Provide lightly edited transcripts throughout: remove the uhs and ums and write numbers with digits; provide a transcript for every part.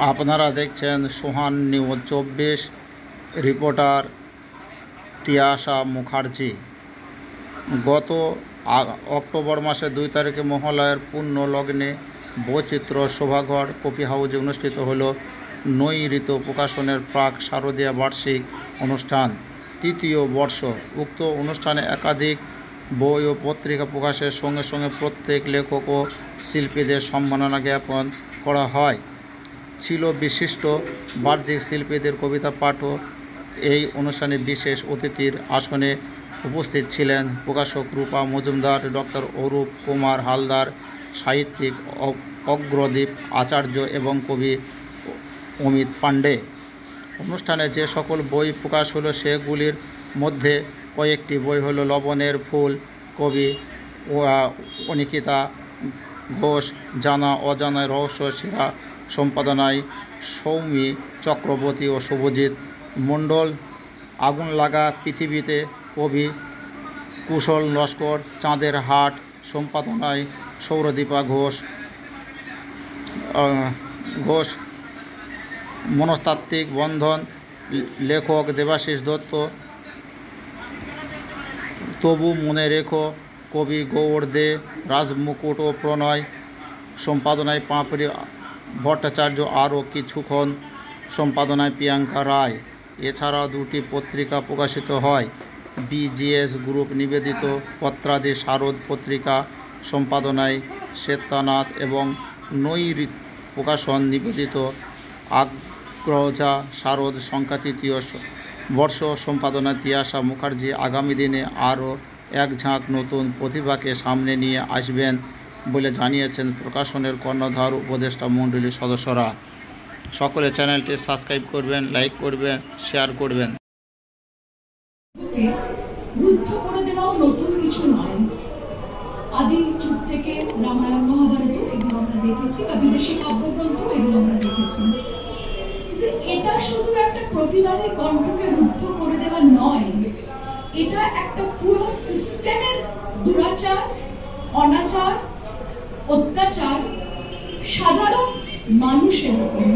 আপনারা দেখছেন সোহান news 24, reporter Tiyasha Mukherjee. গত অক্টোবর মাসের 2 তারিখে মহালয়ার পূর্ণ লগ্নে বৈচিত্র্য শোভাঘর কফি হাউসে অনুষ্ঠিত হল নৈ ঋতু প্রকাশনের প্রাক শারদীয়া বার্ষিক অনুষ্ঠান, তৃতীয় বর্ষ। উক্ত অনুষ্ঠানে একাধিক বই ও পত্রিকা প্রকাশের সঙ্গে সঙ্গে প্রত্যেক লেখক ও শিল্পীদের সম্মাননা জ্ঞাপন করা হয়। ছিল বিশিষ্ট বাহ্যিক শিল্পীদের কবিতা পাঠও। এই অনুষ্ঠানে বিশেষ অতিথির আসনে উপস্থিত ছিলেন প্রকাশক রূপা মজুমদার, ডক্টর অরূপ কুমার হালদার, সাহিত্যিক অগ্রদীপ আচার্য এবং কবি অমিত পাণ্ডে। অনুষ্ঠানে যে সকল বই প্রকাশ হলো সেগুলির মধ্যে কয়েকটি বই হলো লবণের ফুল, কবি অনিকিতা ঘোষ, জানা অজানায় রহস্য, সেরা সম্পাদনায় সৌমি চক্রবর্তী ও শুভজিৎ মণ্ডল, আগুন লাগা পৃথিবীতে কবি কুশল লস্কর, চাঁদের হাট সম্পাদনায় সৌরদীপা ঘোষ, মনস্তাত্ত্বিক বন্ধন লেখক দেবাশিস দত্ত, তবু মনে রেখো কবি গৌড় দে, রাজমুকুট ও প্রণয় সম্পাদনায় পাপড়ি ভট্টাচার্য, আরও কিছুক্ষণ সম্পাদনায় প্রিয়াঙ্কা রায়। এছাড়াও 2টি পত্রিকা প্রকাশিত হয়। বিজিএস গ্রুপ নিবেদিত পত্রাদি শারদ পত্রিকা সম্পাদনায় শ্বেতানাথ এবং নৈ প্রকাশন নিবেদিত আগ্রজা শারদ সংখ্যা 3য় বর্ষ সম্পাদনায় তিয়াশা মুখার্জি। আগামী দিনে আরও এক ঝাঁক নতুন প্রতিভাকে সামনে নিয়ে আসবেন বলে জানিয়েছেন প্রকাশনের কর্ণধার উপদেষ্টা মণ্ডলীর সদস্যরা। সকলে চ্যানেলটি সাবস্ক্রাইব করবেন, লাইক করবেন, শেয়ার করবেন। রুদ্ধ করে দেওয়াও নতুন কিছু নয়। আদি যুগ থেকে রামায়ণ মহাভারত এগুলো আমরা দেখেছি, বা বিদেশি কাব্যগ্রন্থ এগুলো আমরা দেখেছি। কিন্তু এটা শুধু একটা প্রতিবাদী কণ্ঠকে রুদ্ধ করে দেওয়া নয়, এটা একটা পুরো সিস্টেমের দুরাচার, অনাচার, অত্যাচার সাধারণ মানুষের উপর।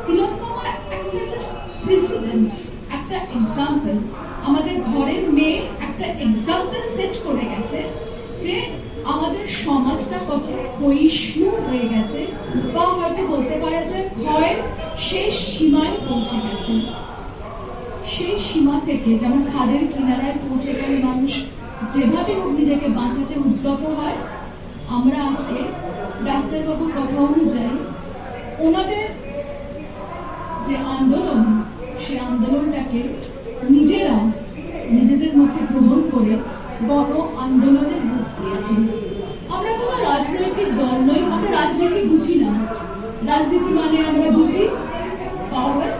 তিলোত্তমা একটা জাস্ট প্রেসিডেন্ট, একটা এক্সাম্পল, আমাদের ঘরের মেয়ে একটা এক্সাম্পল সেট করে গেছে যে আমাদের সমাজটা কত ক্ষয়িষ্ণু হয়ে গেছে, বা হয়তো বলতে পারা যায় ক্ষয়ের শেষ সীমায় পৌঁছে গেছে। সেই সীমা থেকে যেমন খাদের কিনারায় পৌঁছে গেলে মানুষ যেভাবে হোক নিজেকে বাঁচাতে উদ্যত হয়, আমরা আজকে ডাক্তারবাবুর কথা অনুযায়ী ওনাদের যে আন্দোলন, সেই আন্দোলনটাকে নিজেদের মধ্যে গ্রহণ করে গণ আন্দোলনের রূপ দিয়েছি। আমরা কোনো রাজনৈতিক দল নই, আমরা রাজনীতি বুঝি না। রাজনীতি মানে আমরা বুঝি পাওয়ার,